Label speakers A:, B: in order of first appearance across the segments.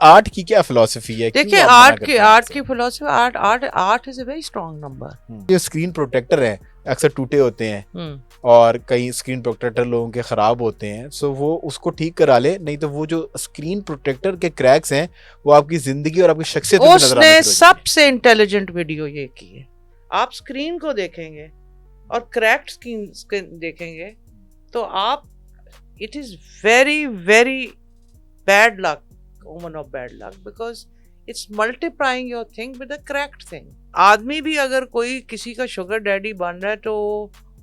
A: Art की क्या philosophy है?
B: देखिए आर्ट की philosophy, art is a very strong number.
A: ये स्क्रीन प्रोटेक्टर है अक्सर टूटे होते हैं और कई स्क्रीन प्रोटेक्टर लोगों के खराब होते हैं, सो वो उसको ठीक करा ले, नहीं तो वो जो स्क्रीन प्रोटेक्टर के क्रैक्स हैं वो आपकी जिंदगी और आपकी शख्सियत में नजर आना शुरू हो जाएंगे।
B: सबसे इंटेलिजेंट वीडियो ये की है, आप स्क्रीन को देखेंगे और क्रैक्ड स्क्रीन देखेंगे तो आप, it is very very bad luck, woman of bad luck, because it's multiplying your thing with a cracked thing. आदमी भी अगर कोई किसी का शुगर डैडी बन रहा है तो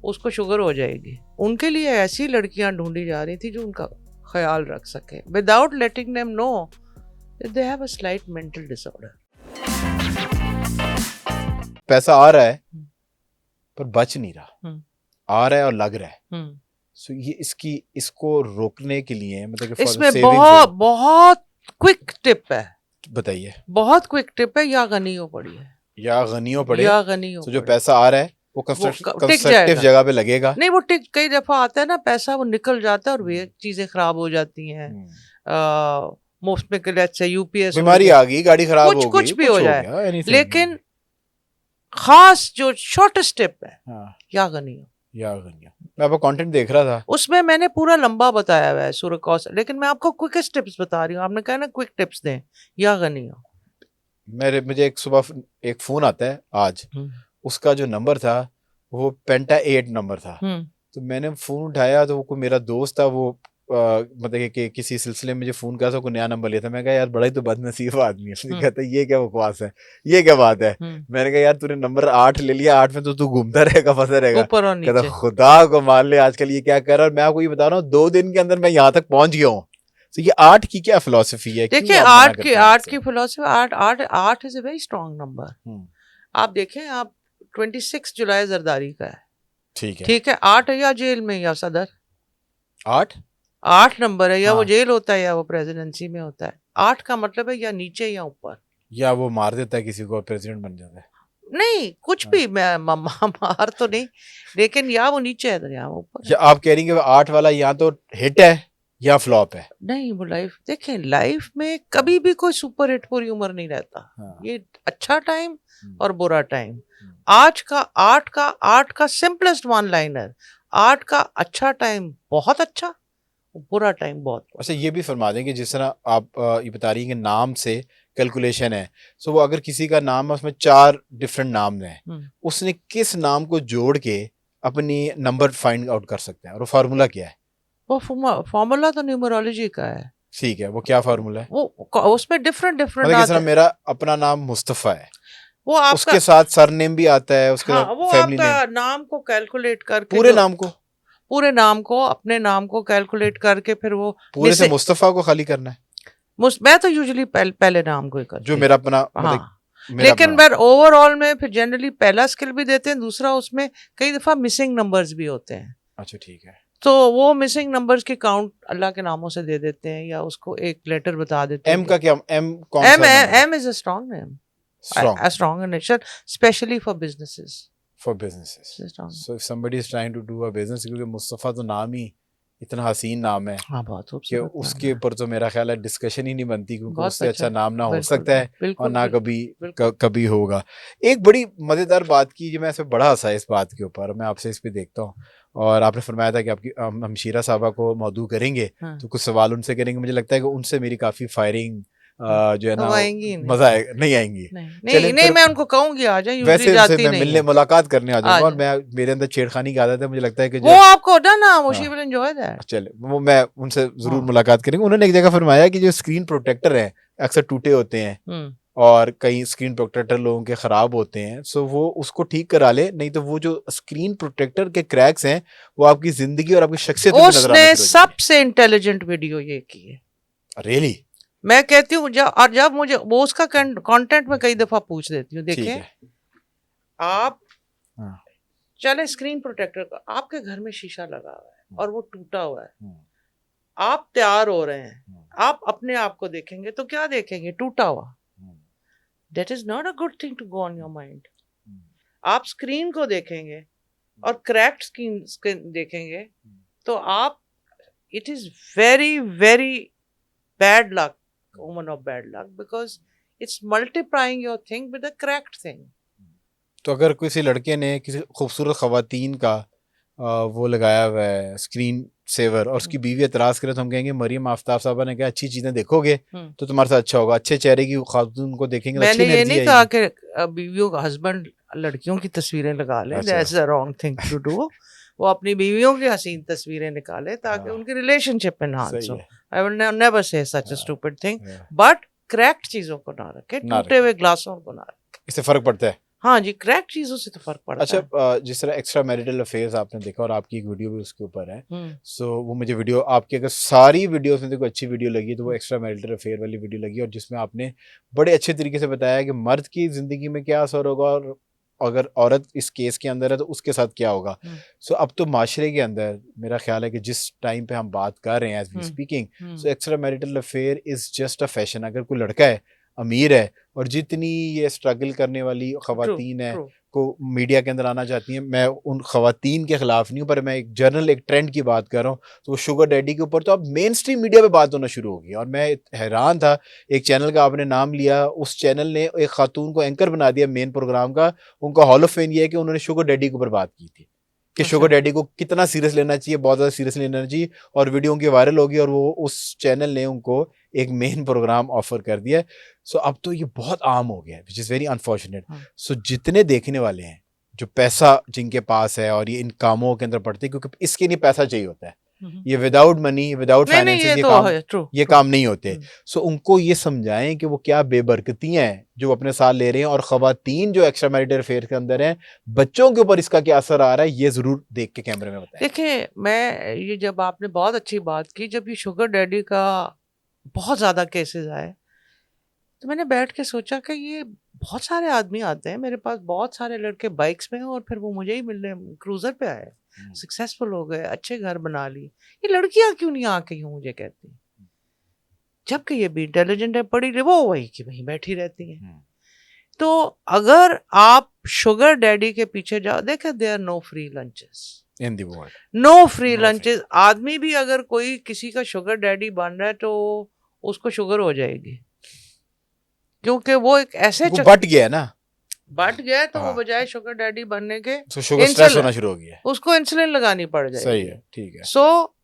B: उसको शुगर हो जाएगी। उनके लिए ऐसी लड़कियां ढूंढी जा रही थी जो उनका ख्याल रख सके without letting them know that they have a slight mental disorder.
A: पैसा आ रहा है पर बच नहीं रहा, आ रहा है और लग रहा है। सो ये इसको रोकने के लिए मतलब कि
B: इसमें बहुत क्विक टिप है।
A: बताइए।
B: बहुत क्विक टिप है, या गनियो पड़ी है
A: या गनियो पड़े,
B: या गनियो
A: तो जो पैसा आ रहा है वो कंस्ट्रक्टिव जगह पे लगेगा।
B: नहीं, वो टिक कई दफा आता है ना पैसा, वो निकल जाता है और वे चीजें खराब हो जाती हैं। मुफ्त में लेट्स से यूपीएस
A: बीमारी आ गई, गाड़ी खराब हो गई,
B: कुछ भी हो जाए, लेकिन खास जो शॉर्ट स्टेप है या गनियो।
A: मैं आपका कंटेंट देख रहा था, उसमें
B: मैंने पूरा लंबा बताया हुआ है सूर्यकौश, लेकिन मैं आपको क्विकेस्ट टिप्स बता रही हूँ। आपने कहा ना क्विक टिप्स दें या गनियो।
A: मुझे एक सुबह एक फोन आता है आज, उसका जो नंबर था वो पेंटा 8 नंबर था। तो मैंने फोन उठाया तो वो मेरा दोस्त था, वो मतलब कि किसी सिलसिले में मुझे फोन करा था, कोई नया नंबर लिया था। मैं कहा यार बड़ा ही तो बदनसीब आदमी है। कहता है ये क्या बकवास है, ये क्या बात है। मैंने कहा यार तूने नंबर 8 ले लिया, 8 में तो तू घूमता रहेगा, फंसा रहेगा। कहता खुदा को मान ले आजकल ये क्या कर रहा है। मैं आपको ये बता रहा हूँ 2 दिन के अंदर मैं यहाँ तक पहुंच गया हूँ। तो ये आर्ट की क्या फिलॉसफी है?
B: देखिए आर्ट की philosophy, art is a very strong number. आप देखें, आप 26 जुलाई जरदारी का है, ठीक है 8 है, या जेल में या सदर। 8 नंबर है, या वो जेल होता है या वो प्रेसिडेंसी में होता है। 8 का मतलब है या नीचे या ऊपर,
A: या वो मार देता है किसी को और प्रेसिडेंट बन जाता है।
B: नहीं कुछ भी, मैं मार तो नहीं, लेकिन या वो नीचे है या वो ऊपर।
A: आप कह रही हैं कि 8 वाला या तो हिट है या फ्लॉप है?
B: नहीं, वो लाइफ देखें, लाइफ में कभी भी कोई सुपर हिट पूरी उम्र नहीं रहता। ये अच्छा टाइम और बुरा टाइम। आज का 8 का सिंपलेस्ट वन लाइनर, 8 का अच्छा टाइम बहुत अच्छा, बुरा टाइम बहुत।
A: अच्छा, ये भी फरमा दें कि जिस तरह आप ये बता रही हैं कि नाम से कैलकुलेशन है, सो वो अगर किसी का नाम है उसमें 4 डिफरेंट नाम हैं, उसने किस नाम को जोड़ के अपनी नंबर फाइंड आउट कर सकते हैं, और वो फार्मूला क्या है?
B: वो फार्मूला तो न्यूमरोलॉजी का है।
A: ठीक है, वो क्या फार्मूला है?
B: वो उसमें डिफरेंट
A: मतलब किस तरह मेरा अपना नाम मुस्तफा है,
B: वो आपका
A: उसके साथ सरनेम भी आता है, उसके साथ
B: वो
A: फैमिली
B: आपका नाम को कैलकुलेट करके,
A: पूरे नाम को अपने नाम को कैलकुलेट करके फिर वो पूरे से मुस्तफा को खाली करना है।
B: मैं तो यूजुअली पहले नाम को ही करती हूं,
A: जो मेरा अपना
B: लेकिन फिर ओवरऑल में फिर जनरली पहला स्किल भी देते हैं, दूसरा उसमें कई दफा मिसिंग नंबर्स भी होते हैं।
A: अच्छा ठीक है,
B: तो वो मिसिंग नंबर्स की काउंट अल्लाह के नामों से दे देते हैं, या उसको एक लेटर बता देते हैं।
A: एम का क्या, एम कौन सा?
B: M is a strong name, strong nation, especially for businesses.
A: So if somebody is trying to do a business, क्योंकि मुस्तफा तो नाम ही इतना हसीन नाम है,
B: बहुत
A: कि उसके ऊपर तो मेरा ख्याल है डिस्कशन ही नहीं बनती, क्योंकि उससे अच्छा नाम ना हो सकता है और ना कभी होगा। एक बड़ी मजेदार बात की जो मैं ऐसे बड़ा हंसा इस बात के ऊपर, मैं आपसे इस पे देखता हूँ, और आपने फरमाया था कि आपकी हमशीरा साहबा को मौदू करेंगे, तो कुछ सवाल उनसे करेंगे। मुझे लगता है कि उनसे मेरी काफी फायरिंग जो है ना मजा आएगा। नहीं आएंगी?
B: नहीं, मैं उनको कहूंगी आ जाए,
A: वैसे मैं मिलने मुलाकात करने आ जाऊंगा, और मैं मेरे अंदर छेड़खानी की आदत है, मुझे लगता है कि
B: वो आपको ना वो शी विल एंजॉय दैट।
A: चले वो मैं उनसे जरूर मुलाकात करेंगे। उन्होंने एक जगह फरमाया कि जो स्क्रीन प्रोटेक्टर है अक्सर टूटे होते हैं और कई स्क्रीन प्रोटेक्टर लोगों के खराब होते हैं, सो वो उसको ठीक करा ले, नहीं तो वो जो स्क्रीन प्रोटेक्टर के क्रैक्स हैं वो आपकी जिंदगी और आपकी शख्सियत में नजर आना शुरू हो जाएंगे।
B: उसने सबसे इंटेलिजेंट वीडियो ये की है,
A: रियली
B: मैं कहती हूँ। जब मुझे वो उसका कंटेंट में कई दफा पूछ देती हूँ, देखिए आप चले स्क्रीन प्रोटेक्टर का, आपके घर में शीशा लगा हुआ है और वो टूटा हुआ है, आप तैयार हो रहे हैं, आप अपने आप को देखेंगे तो क्या देखेंगे? टूटा हुआ। That is not a good thing to go on your mind. आप स्क्रीन को देखेंगे और क्रैक्ड स्क्रीन देखेंगे तो आप, it is very very bad luck, omen of bad luck because it's multiplying your thing with a cracked thing.
A: तो अगर किसी लड़के ने किसी खूबसूरत खवातीन का वो लगाया हुआ है स्क्रीन सेवर और उसकी बीवी एतराज करे तो हम कहेंगे मरियम आफ्ताब साहबा ने कहा अच्छी चीजें देखोगे तो तुम्हारे साथ अच्छा होगा, अच्छे चेहरे की खातून को देखेंगे तो अच्छी
B: मैंने ये नहीं कहा कि बीवियों का हस्बैंड लड़कियों की तस्वीरें लगा ले, that's the wrong thing to do. वो अपनी बीवियों की हसीन तस्वीरें निकाले ताकि उनकी रिलेशनशिप एनहांस हो. I will never say such a stupid thing, but cracked चीजों को ना रखे, टूटे हुए ग्लासों को ना रखे.
A: इससे फर्क पड़ता है.
B: हाँ जी, क्रैक्ड चीजों से तो फर्क पड़ता है.
A: अच्छा, जिस तरह एक्स्ट्रा मैरिटल अफेयर्स आपने देखा और आपकी एक वीडियो भी उसके ऊपर है, सो वो मुझे वीडियो आपकी अगर सारी वीडियोस में देखो अच्छी वीडियो लगी तो वो एक्स्ट्रा मैरिटल अफेयर वाली वीडियो लगी और जिसमें आपने बड़े अच्छे तरीके से बताया कि मर्द की जिंदगी में क्या असर होगा और अगर औरत इस केस के अंदर है तो उसके साथ क्या होगा. सो अब तो माशरे के अंदर मेरा ख्याल है कि जिस टाइम पे हम बात कर रहे हैं as we speaking, so extra marital affair is just a fashion. अगर कोई लड़का है अमीर है और जितनी ये स्ट्रगल करने वाली खवातीन है को मीडिया के अंदर आना चाहती हैं, मैं उन खवातीन के खिलाफ नहीं हूँ पर मैं एक जनरल एक ट्रेंड की बात कर रहा हूँ, तो वो शुगर डैडी के ऊपर तो अब मेन स्ट्रीम मीडिया पे बात होना शुरू हो गई. और मैं हैरान था, एक चैनल का आपने नाम लिया, उस चैनल ने एक खातून को एंकर बना दिया मेन प्रोग्राम का. उनका हॉल ऑफ फेम ये है कि उन्होंने शुगर डैडी के ऊपर बात की थी कि शुगर डैडी को कितना सीरियस लेना चाहिए, बहुत ज़्यादा सीरियस लेना चाहिए, और वीडियो उनकी वायरल होगी और वो उस चैनल ने उनको एक मेन प्रोग्राम ऑफर कर दिया. सो अब तो ये बहुत आम हो गया है, विच इज़ वेरी अनफॉर्चुनेट. सो जितने देखने वाले हैं जो पैसा जिनके पास है और ये इन कामों के अंदर पड़ते हैं, क्योंकि इसके लिए पैसा चाहिए होता है, ये विदाउट मनी विदाउट फाइनेंस ये काम नहीं होते. सो उनको ये समझाएं कि वो क्या बेबरकतियां हैं जो अपने साथ ले रहे हैं, और खवातीन जो एक्स्ट्रा मैरिटल अफेयर के अंदर हैं, बच्चों के ऊपर इसका क्या असर आ रहा है ये जरूर देख के कैमरे में बताएं.
B: देखिए, मैं ये जब आपने बहुत अच्छी बात की, जब ये शुगर डैडी का बहुत ज्यादा केसेस आए तो मैंने बैठ के सोचा कि ये बहुत सारे आदमी आते हैं मेरे पास, बहुत सारे लड़के बाइक्स में हैं और फिर वो मुझे ही मिलने क्रूजर पे आए, सक्सेसफुल हो गए, अच्छे घर बना ली. ये लड़कियां क्यों नहीं आके यूं मुझे कहती, जबकि ये भी इंटेलिजेंट है, पढ़ी वो वही की वहीं बैठी रहती हैं. तो अगर आप शुगर डैडी के पीछे जाओ, देखे there no free lunches
A: in the world,
B: no free lunches. आदमी भी अगर कोई किसी का शुगर डैडी बन रहा है तो उसको शुगर हो जाएगी, क्योंकि वो एक ऐसे
A: बट गया ना,
B: बट गया तो वो बजाय शुगर डैडी बनने के
A: तो शुगर स्ट्रेस होना शुरू हो गया,
B: उसको इंसुलिन लगानी पड़ जाएगी.
A: सही है, ठीक है.
B: So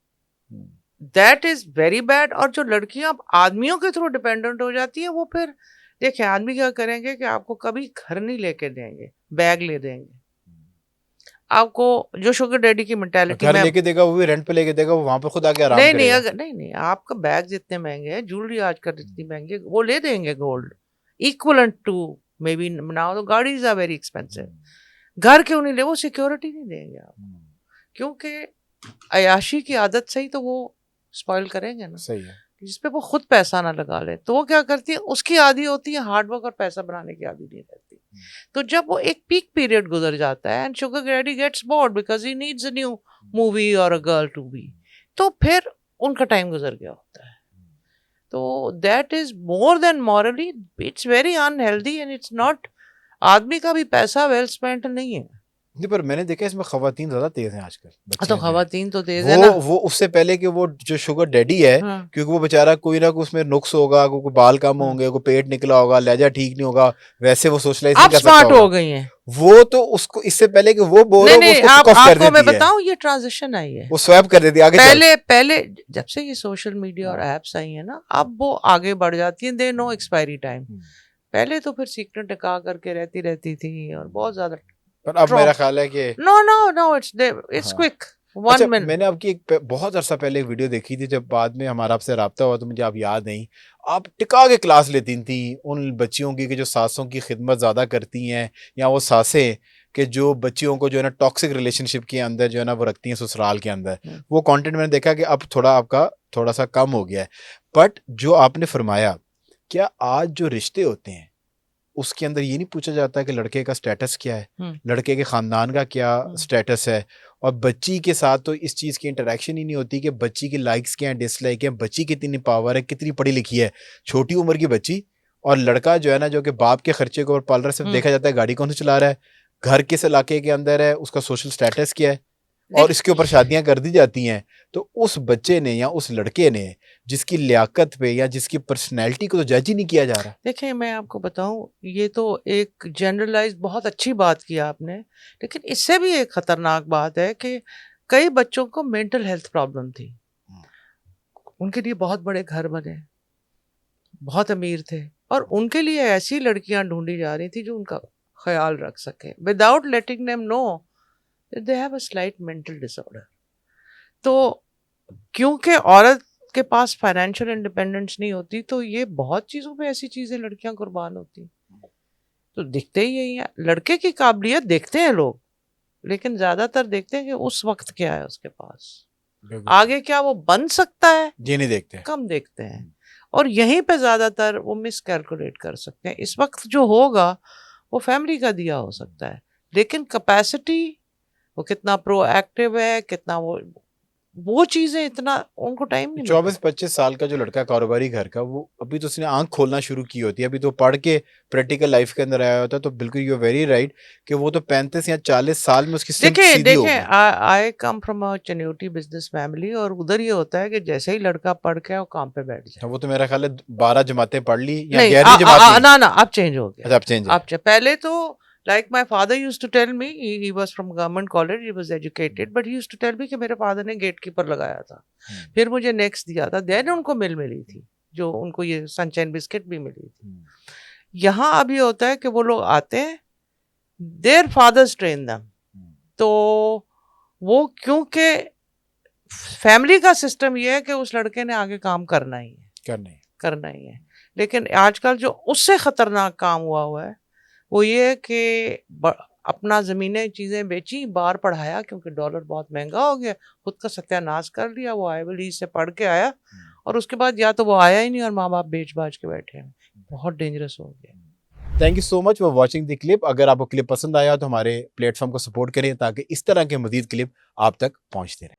B: that is very bad. और जो लड़कियां आदमियों के थ्रू डिपेंडेंट हो जाती है, वो फिर देखिए आदमी क्या करेंगे कि आपको कभी घर नहीं लेके देंगे, बैग ले देंगे आपको. जो शुगर डैडी की मेंटालिटी
A: घर लेके देगा, वो भी रेंट पे लेके देगा, वो वहां पे खुद आके आराम
B: नहीं
A: करेगा.
B: नहीं, अगर नहीं आपका बैग जितने महंगे हैं, ज्वेलरी आजकल इतनी महंगी, वो ले देंगे gold equivalent to may be now. तो गाड़ीज आर वेरी एक्सपेंसिव. घर क्यों नहीं ले, वो सिक्योरिटी नहीं देंगे आपको, क्योंकि अयाशी की आदत से ही तो वो स्पॉइल करेंगे ना.
A: सही है.
B: जिसपे वो खुद पैसा ना लगा ले, तो वो क्या करती है, उसकी आदी होती है हार्डवर्क और पैसा बनाने की आदी नहीं रहती. तो जब वो एक पीक पीरियड गुजर जाता है and sugar daddy gets bored because he needs a new movie और अ गर्ल टू बी, तो फिर उनका टाइम गुजर गया होता है. तो that is more than morally it's very unhealthy and it's not. आदमी का भी पैसा वेल स्पेंट नहीं है.
A: नहीं, पर मैंने देखा इसमें खवातीन ज्यादा तेज हैं आजकल.
B: तो खवातीन तो तेज है ना,
A: वो उससे पहले कि वो जो शुगर डैडी है, क्योंकि वो बेचारा कोई ना कोई उसमें नुक्स होगा, कोई बाल कम होंगे, कोई पेट निकला होगा, लहजा ठीक नहीं होगा, वैसे वो सोशलाइज नहीं कर सकता.
B: स्मार्ट हो गई हैं
A: वो, तो उसको इससे पहले कि वो बोले
B: आपको मैं बताऊं, ये ट्रांजिशन आई है,
A: वो स्वैप कर देती है आगे.
B: पहले जब से ये सोशल मीडिया और एप्स आई है ना, अब वो आगे बढ़ जाती है, दे नो एक्सपायरी टाइम. पहले तो फिर सीक्रेट टिका करके रहती थी और बहुत ज्यादा.
A: पर अब मेरा ख्याल है कि
B: नो इट्स क्विक 1 मिनट.
A: मैंने आपकी एक बहुत अरसा पहले एक वीडियो देखी थी, जब बाद में हमारा आपसे रब्ता हुआ तो मुझे आप याद नहीं, आप टिका के क्लास लेती थी उन बच्चियों की कि जो सासों की खिदमत ज़्यादा करती हैं, या वो सासें कि जो बच्चियों को जो है ना टॉक्सिक रिलेशनशिप के अंदर जो है ना वो रखती हैं ससुराल के अंदर. वो कंटेंट मैंने देखा कि अब आपका थोड़ा सा कम हो गया है. बट जो आपने फरमाया, क्या आज जो रिश्ते होते हैं उसके अंदर ये नहीं पूछा जाता कि लड़के का स्टेटस क्या है, लड़के के खानदान का क्या स्टेटस है, और बच्ची के साथ तो इस चीज़ की इंटरेक्शन ही नहीं होती कि बच्ची की लाइक्स क्या हैं, डिसलाइक है, बच्ची कितनी पावर है, कितनी पढ़ी लिखी है, छोटी उम्र की बच्ची. और लड़का जो है ना, जो कि बाप के खर्चे को पाल रहा है, सिर्फ देखा जाता है गाड़ी कौन सा चला रहा है, घर किस इलाके के अंदर है, उसका सोशल स्टेटस क्या है, और इसके ऊपर शादियां कर दी जाती हैं, तो उस बच्चे ने या उस लड़के ने जिसकी लियाकत पे या जिसकी पर्सनैलिटी को तो जज ही नहीं किया जा रहा।
B: देखिए मैं आपको बताऊं, ये तो एक जनरलाइज बहुत अच्छी बात की आपने, लेकिन इससे भी एक खतरनाक बात है कि कई बच्चों को मेंटल हेल्थ प्रॉब्लम थी, उनके लिए बहुत बड़े घर बने, बहुत अमीर थे, और उनके लिए ऐसी लड़कियां ढूंढी जा रही थी जो उनका ख्याल रख सके without letting them know they have a slight mental disorder. तो क्योंकि औरत के पास फाइनेंशियल इंडिपेंडेंस नहीं होती, तो ये बहुत चीज़ों पे ऐसी चीज़ें लड़कियां कुर्बान होती। तो दिखते ही यही है, लड़के की काबिलियत देखते हैं लोग, लेकिन ज़्यादातर देखते हैं कि उस वक्त क्या है उसके पास, आगे क्या वो बन सकता है,
A: ये नहीं देखते,
B: कम देखते हैं। और यहीं पे ज़्यादातर वो मिस कैलकुलेट कर सकते हैं। इस वक्त जो होगा वो फैमिली का दिया हो सकता है, लेकिन कैपेसिटी, वो कितना प्रोएक्टिव है, कितना वो चीजें, इतना उनको टाइम नहीं।
A: 24-25 साल का जो लड़का कारोबारी घर का, वो अभी तो उसने आंख खोलना शुरू की होती है, अभी तो पढ़ के प्रैक्टिकल लाइफ के अंदर आया होता है। तो बिल्कुल यू आर वेरी राइट कि वो तो 35 या 40 साल में उसकी सिम्प सीधी होगी।
B: I come from a Chinioti business family, और उधर ये होता है कि जैसे ही लड़का पढ़ के वो काम पे बैठ जाए।
A: वो तो मेरा ख्याल है 12 जमातें पढ़ ली या 11वीं जमात
B: ना अब चेंज हो गया।
A: अच्छा, अब चेंज है।
B: पहले तो like my father used to tell me, he was from government college, he was educated, but he used to tell me कि मेरे फादर ने गेट कीपर लगाया था, फिर मुझे नेक्स्ट दिया था, देन उनको मिली थी, जो उनको ये सनशाइन बिस्किट भी मिली थी। यहाँ अभी होता है कि वो लोग आते हैं, देयर फादर्स ट्रेन देम, तो वो क्योंकि फैमिली का सिस्टम ये है कि उस लड़के ने आगे काम करना ही है। लेकिन आजकल जो उससे खतरनाक काम हुआ है वो ये है कि अपना ज़मीनें चीज़ें बेची, बाहर पढ़ाया क्योंकि डॉलर बहुत महंगा हो गया, खुद का सत्यानाश कर लिया। वो आईवल से पढ़ के आया और उसके बाद या तो वो आया ही नहीं और माँ बाप बेच बाज के बैठे हैं। बहुत डेंजरस हो गया।
A: Thank you so much for watching the clip. अगर आपको क्लिप पसंद आया तो हमारे प्लेटफॉर्म को सपोर्ट करें ताकि इस तरह के मजीद क्लिप आप तक पहुँचते रहें।